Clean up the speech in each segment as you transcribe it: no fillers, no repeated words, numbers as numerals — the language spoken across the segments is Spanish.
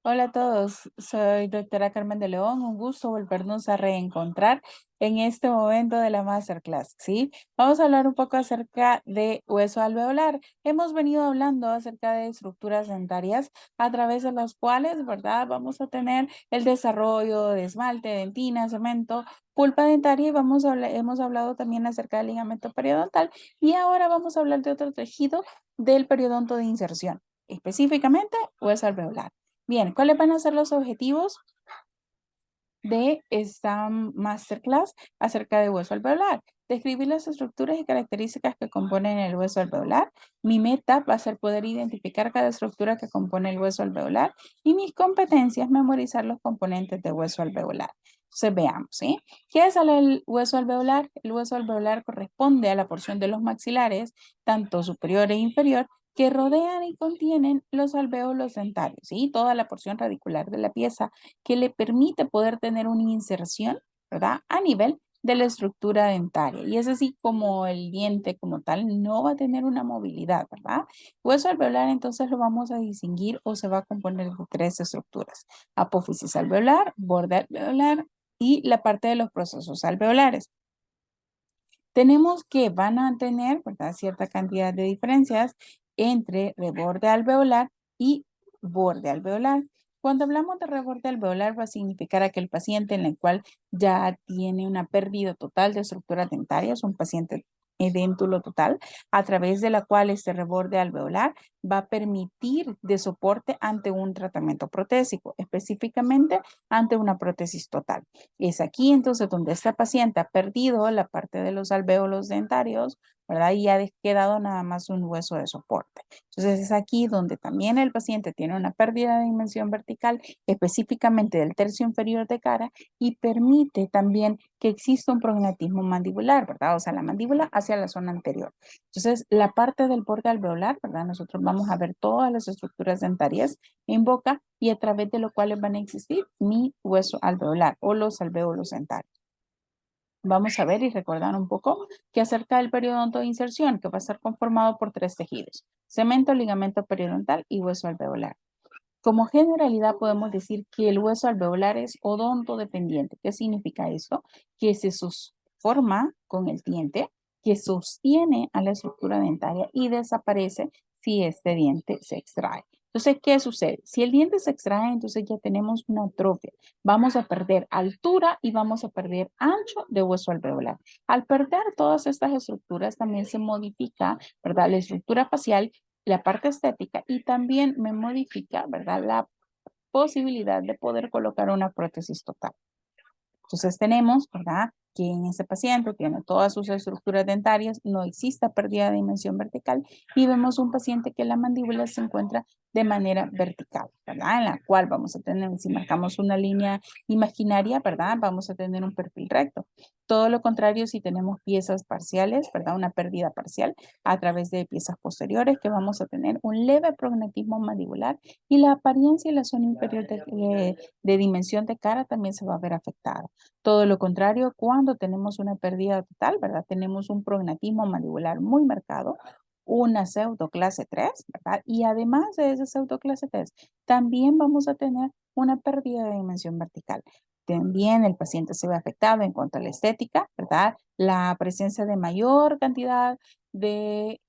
Hola a todos, soy doctora Carmen de León. Un gusto volvernos a reencontrar en este momento de la masterclass, ¿sí? Vamos a hablar un poco acerca de hueso alveolar. Hemos venido hablando acerca de estructuras dentarias a través de las cuales, ¿verdad? Vamos a tener el desarrollo de esmalte, dentina, cemento, pulpa dentaria y hemos hablado también acerca del ligamento periodontal y ahora vamos a hablar de otro tejido del periodonto de inserción, específicamente hueso alveolar. Bien, ¿cuáles van a ser los objetivos de esta masterclass acerca de hueso alveolar? Describir las estructuras y características que componen el hueso alveolar. Mi meta va a ser poder identificar cada estructura que compone el hueso alveolar y mis competencias, memorizar los componentes de hueso alveolar. Entonces veamos, ¿sí? ¿Qué es el hueso alveolar? El hueso alveolar corresponde a la porción de los maxilares, tanto superior e inferior, que rodean y contienen los alvéolos dentarios, ¿sí? Toda la porción radicular de la pieza que le permite poder tener una inserción, ¿verdad? A nivel de la estructura dentaria. Y es así como el diente como tal no va a tener una movilidad, ¿verdad? Hueso alveolar entonces lo vamos a distinguir o se va a componer de tres estructuras: apófisis alveolar, borde alveolar y la parte de los procesos alveolares. Tenemos que van a tener, ¿verdad?, cierta cantidad de diferencias entre reborde alveolar y borde alveolar. Cuando hablamos de reborde alveolar va a significar aquel paciente en el cual ya tiene una pérdida total de estructuras dentarias, un paciente edéntulo total, a través de la cual este reborde alveolar va a permitir de soporte ante un tratamiento protésico, específicamente ante una prótesis total. Es aquí entonces donde esta paciente ha perdido la parte de los alvéolos dentarios, ¿verdad? Y ha quedado nada más un hueso de soporte. Entonces es aquí donde también el paciente tiene una pérdida de dimensión vertical, específicamente del tercio inferior de cara, y permite también que exista un prognatismo mandibular, ¿verdad? O sea, la mandíbula hacia la zona anterior. Entonces, la parte del borde alveolar, ¿verdad? Nosotros vamos a ver todas las estructuras dentarias en boca y a través de lo cuales van a existir mi hueso alveolar o los alvéolos dentarios. Vamos a ver y recordar un poco que acerca del periodonto de inserción, que va a estar conformado por tres tejidos: cemento, ligamento periodontal y hueso alveolar. Como generalidad podemos decir que el hueso alveolar es odontodependiente. ¿Qué significa esto? Que se forma con el diente, que sostiene a la estructura dentaria y desaparece si este diente se extrae. Entonces, ¿qué sucede? Si el diente se extrae, entonces ya tenemos una atrofia. Vamos a perder altura y vamos a perder ancho de hueso alveolar. Al perder todas estas estructuras, también se modifica, ¿verdad?, la estructura facial, la parte estética, y también me modifica, ¿verdad?, la posibilidad de poder colocar una prótesis total. Entonces tenemos, ¿verdad?, que en ese paciente tiene todas sus estructuras dentarias, no existe pérdida de dimensión vertical y vemos un paciente que la mandíbula se encuentra de manera vertical, ¿verdad? En la cual vamos a tener, si marcamos una línea imaginaria, ¿verdad?, vamos a tener un perfil recto. Todo lo contrario, si tenemos piezas parciales, ¿verdad?, una pérdida parcial a través de piezas posteriores, que vamos a tener un leve prognatismo mandibular y la apariencia y la zona inferior de dimensión de cara también se va a ver afectada. Todo lo contrario, cuando tenemos una pérdida total, ¿verdad? Tenemos un prognatismo mandibular muy marcado, una pseudoclase 3, ¿verdad? Y además de esa pseudoclase 3, también vamos a tener una pérdida de dimensión vertical. También el paciente se ve afectado en cuanto a la estética, ¿verdad? La presencia de mayor cantidad de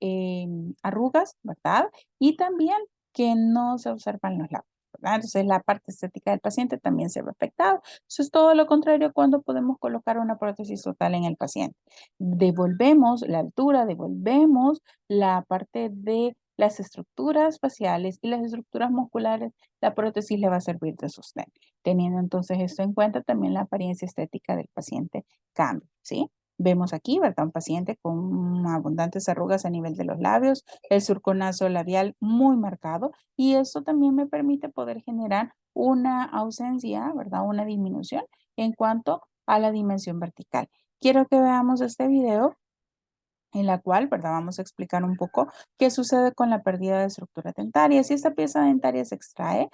arrugas, ¿verdad? Y también que no se observan los labios, ¿verdad? Entonces la parte estética del paciente también se ve afectada. Eso es todo lo contrario cuando podemos colocar una prótesis total en el paciente. Devolvemos la altura, devolvemos la parte de las estructuras faciales y las estructuras musculares. La prótesis le va a servir de sostén. Teniendo entonces esto en cuenta, también la apariencia estética del paciente cambia, ¿sí? Vemos aquí, ¿verdad?, un paciente con abundantes arrugas a nivel de los labios, el surco nasolabial muy marcado, y esto también me permite poder generar una ausencia, ¿verdad?, una disminución en cuanto a la dimensión vertical. Quiero que veamos este video en la cual, ¿verdad?, vamos a explicar un poco qué sucede con la pérdida de estructura dentaria. Si esta pieza dentaria se extrae,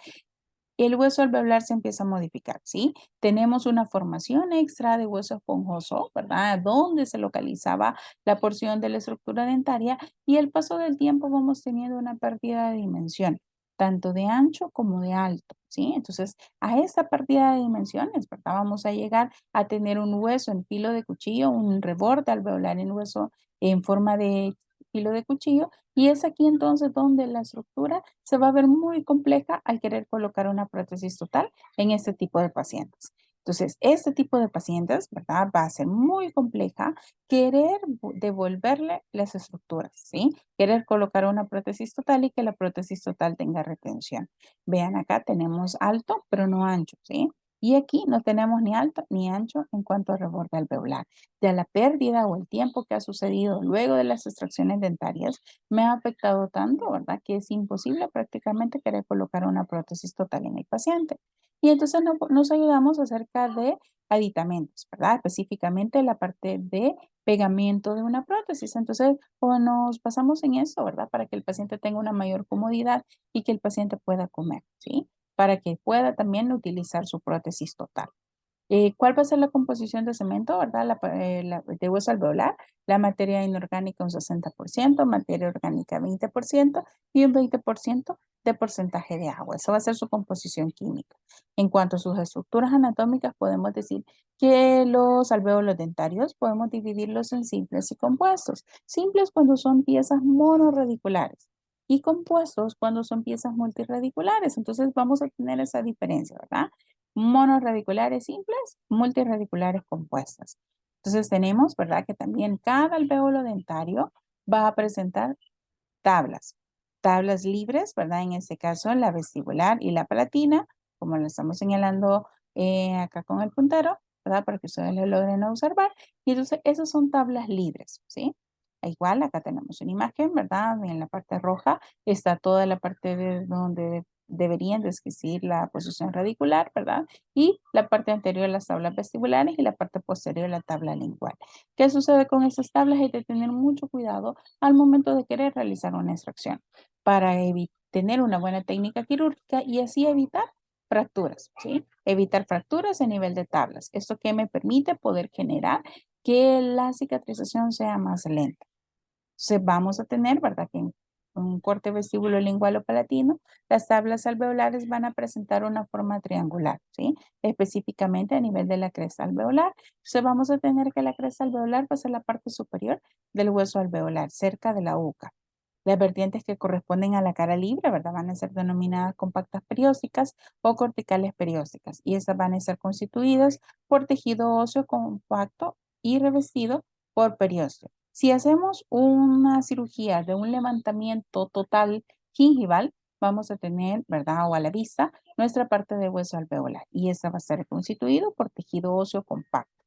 el hueso alveolar se empieza a modificar, ¿sí? Tenemos una formación extra de hueso esponjoso, ¿verdad?, donde se localizaba la porción de la estructura dentaria, y el paso del tiempo vamos teniendo una pérdida de dimensión. tanto de ancho como de alto, ¿sí? Entonces, a esta partida de dimensiones, ¿verdad? Vamos a llegar a tener un hueso en filo de cuchillo, un reborde alveolar en hueso en forma de filo de cuchillo, y es aquí entonces donde la estructura se va a ver muy compleja al querer colocar una prótesis total en este tipo de pacientes. Entonces, este tipo de pacientes, ¿verdad? Va a ser muy compleja querer devolverle las estructuras, ¿sí? Querer colocar una prótesis total y que la prótesis total tenga retención. Vean acá tenemos alto, pero no ancho, ¿sí? Y aquí no tenemos ni alto ni ancho en cuanto a reborde alveolar. Ya la pérdida o el tiempo que ha sucedido luego de las extracciones dentarias me ha afectado tanto, ¿verdad? Que es imposible prácticamente querer colocar una prótesis total en el paciente. Y entonces nos ayudamos acerca de aditamentos, ¿verdad? Específicamente la parte de pegamento de una prótesis. Entonces, o nos basamos en eso, ¿verdad? Para que el paciente tenga una mayor comodidad y que el paciente pueda comer, ¿sí? Para que pueda también utilizar su prótesis total. ¿Cuál va a ser la composición de cemento, verdad? De hueso alveolar, la materia inorgánica un 60%, materia orgánica 20% y un 20% de porcentaje de agua. Esa va a ser su composición química. En cuanto a sus estructuras anatómicas, podemos decir que los alvéolos dentarios podemos dividirlos en simples y compuestos. Simples cuando son piezas monorradiculares y compuestos cuando son piezas multirradiculares. Entonces vamos a tener esa diferencia, ¿verdad? Monorradiculares simples, multirradiculares compuestas. Entonces tenemos, ¿verdad? Que también cada alvéolo dentario va a presentar tablas. Tablas libres, ¿verdad? En este caso la vestibular y la palatina, como lo estamos señalando acá con el puntero, ¿verdad? Para que ustedes lo logren observar. Y entonces esas son tablas libres, ¿sí? Igual acá tenemos una imagen, ¿verdad? En la parte roja está toda la parte de donde deberían de existir la posición radicular, ¿verdad? Y la parte anterior las tablas vestibulares y la parte posterior la tabla lingual. ¿Qué sucede con estas tablas? Hay que tener mucho cuidado al momento de querer realizar una extracción para tener una buena técnica quirúrgica y así evitar fracturas, ¿sí? Evitar fracturas a nivel de tablas. Esto que me permite poder generar que la cicatrización sea más lenta. Entonces vamos a tener, ¿verdad? Que en un corte vestíbulo lingual o palatino, las tablas alveolares van a presentar una forma triangular, ¿sí? Específicamente a nivel de la cresta alveolar. Entonces vamos a tener que la cresta alveolar va a ser la parte superior del hueso alveolar, cerca de la uca. Las vertientes que corresponden a la cara libre, ¿verdad? Van a ser denominadas compactas periósticas o corticales periósticas y estas van a ser constituidas por tejido óseo compacto y revestido por periósteo. Si hacemos una cirugía de un levantamiento total gingival, vamos a tener, ¿verdad? O a la vista, nuestra parte de hueso alveolar y esta va a ser constituido por tejido óseo compacto.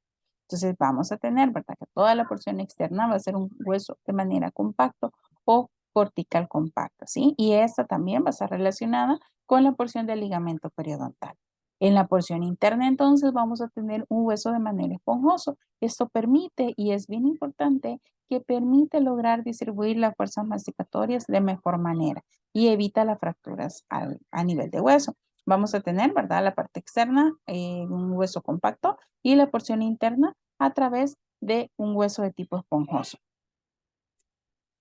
Entonces vamos a tener, ¿verdad? Que toda la porción externa va a ser un hueso de manera compacto o cortical compacta, ¿sí? Y esta también va a estar relacionada con la porción del ligamento periodontal. En la porción interna, entonces, vamos a tener un hueso de manera esponjoso. Esto permite, y es bien importante, que permite lograr distribuir las fuerzas masticatorias de mejor manera y evita las fracturas a nivel de hueso. Vamos a tener, ¿verdad? La parte externa, un hueso compacto y la porción interna a través de un hueso de tipo esponjoso.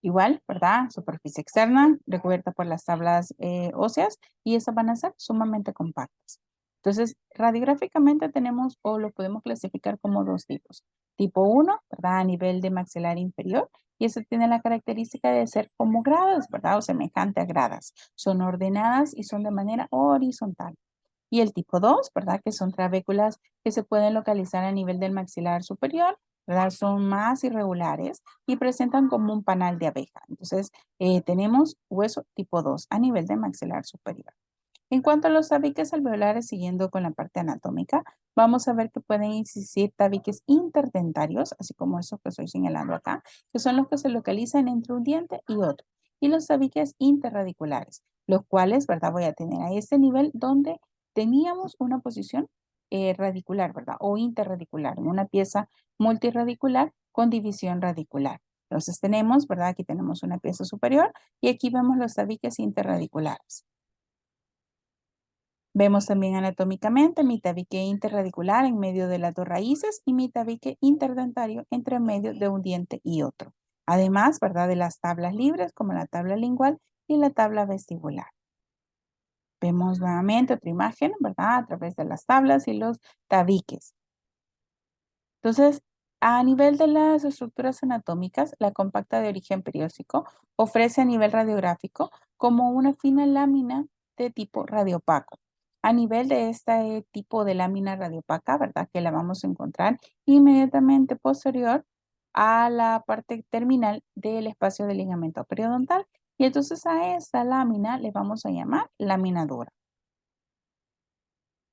Igual, ¿verdad? Superficie externa recubierta por las tablas óseas y esas van a ser sumamente compactas. Entonces, radiográficamente tenemos o lo podemos clasificar como dos tipos. Tipo 1, ¿verdad? A nivel de maxilar inferior y eso tiene la característica de ser como gradas, ¿verdad? O semejante a gradas. Son ordenadas y son de manera horizontal. Y el tipo 2, ¿verdad? Que son trabéculas que se pueden localizar a nivel del maxilar superior, ¿verdad? Son más irregulares y presentan como un panal de abeja. Entonces, tenemos hueso tipo 2 a nivel del maxilar superior. En cuanto a los tabiques alveolares, siguiendo con la parte anatómica, vamos a ver que pueden existir tabiques interdentarios, así como esos que estoy señalando acá, que son los que se localizan entre un diente y otro. Y los tabiques interradiculares, los cuales, ¿verdad? Voy a tener a este nivel donde teníamos una posición radicular, ¿verdad? O interradicular, en una pieza multiradicular con división radicular. Entonces tenemos, ¿verdad? Aquí tenemos una pieza superior y aquí vemos los tabiques interradiculares. Vemos también anatómicamente mi tabique interradicular en medio de las dos raíces y mi tabique interdentario entre medio de un diente y otro. Además, ¿verdad? De las tablas libres como la tabla lingual y la tabla vestibular. Vemos nuevamente otra imagen, ¿verdad? A través de las tablas y los tabiques. Entonces, a nivel de las estructuras anatómicas, la compacta de origen periódico ofrece a nivel radiográfico como una fina lámina de tipo radiopaco. A nivel de este tipo de lámina radiopaca, ¿verdad? Que la vamos a encontrar inmediatamente posterior a la parte terminal del espacio del ligamento periodontal. Y entonces a esta lámina le vamos a llamar lámina dura.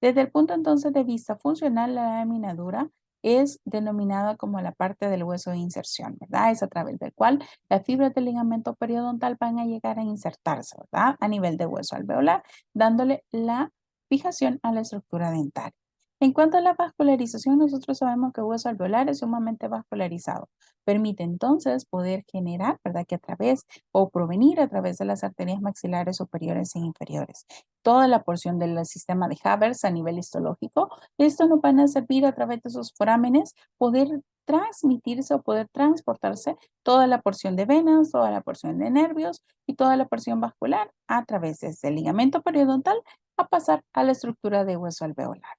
Desde el punto entonces de vista funcional, la lámina dura es denominada como la parte del hueso de inserción, ¿verdad? Es a través del cual las fibras del ligamento periodontal van a llegar a insertarse, ¿verdad? A nivel de hueso alveolar, dándole la fijación a la estructura dentaria. En cuanto a la vascularización, nosotros sabemos que el hueso alveolar es sumamente vascularizado. Permite entonces poder generar, ¿verdad? Que a través o provenir a través de las arterias maxilares superiores e inferiores toda la porción del sistema de Haber a nivel histológico. Esto nos van a servir a través de esos forámenes poder transmitirse o poder transportarse toda la porción de venas, toda la porción de nervios y toda la porción vascular a través de ese ligamento periodontal a pasar a la estructura de hueso alveolar.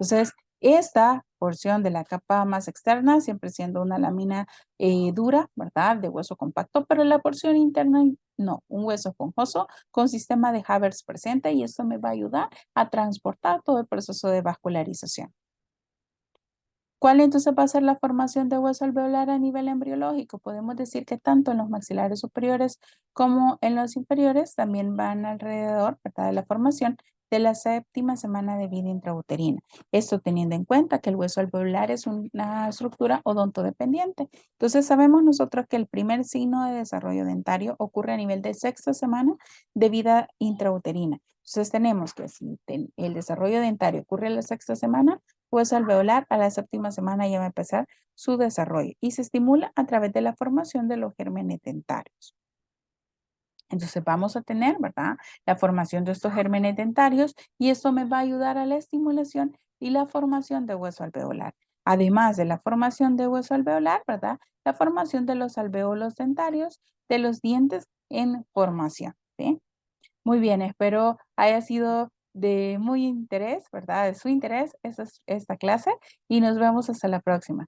Entonces, esta porción de la capa más externa siempre siendo una lámina dura, ¿verdad? De hueso compacto, pero la porción interna no, un hueso esponjoso con sistema de Haber presente y esto me va a ayudar a transportar todo el proceso de vascularización. ¿Cuál entonces va a ser la formación de hueso alveolar a nivel embriológico? Podemos decir que tanto en los maxilares superiores como en los inferiores también van alrededor, ¿verdad?, de la formación de la séptima semana de vida intrauterina. Esto teniendo en cuenta que el hueso alveolar es una estructura odontodependiente. Entonces sabemos nosotros que el primer signo de desarrollo dentario ocurre a nivel de sexta semana de vida intrauterina. Entonces tenemos que si el desarrollo dentario ocurre en la sexta semana, hueso alveolar a la séptima semana ya va a empezar su desarrollo y se estimula a través de la formación de los gérmenes dentarios. Entonces vamos a tener, ¿verdad? La formación de estos gérmenes dentarios y esto me va a ayudar a la estimulación y la formación de hueso alveolar. Además de la formación de hueso alveolar, ¿verdad? La formación de los alvéolos dentarios de los dientes en formación, ¿sí? Muy bien, espero haya sido de muy interés, ¿verdad? De su interés esta clase y nos vemos hasta la próxima.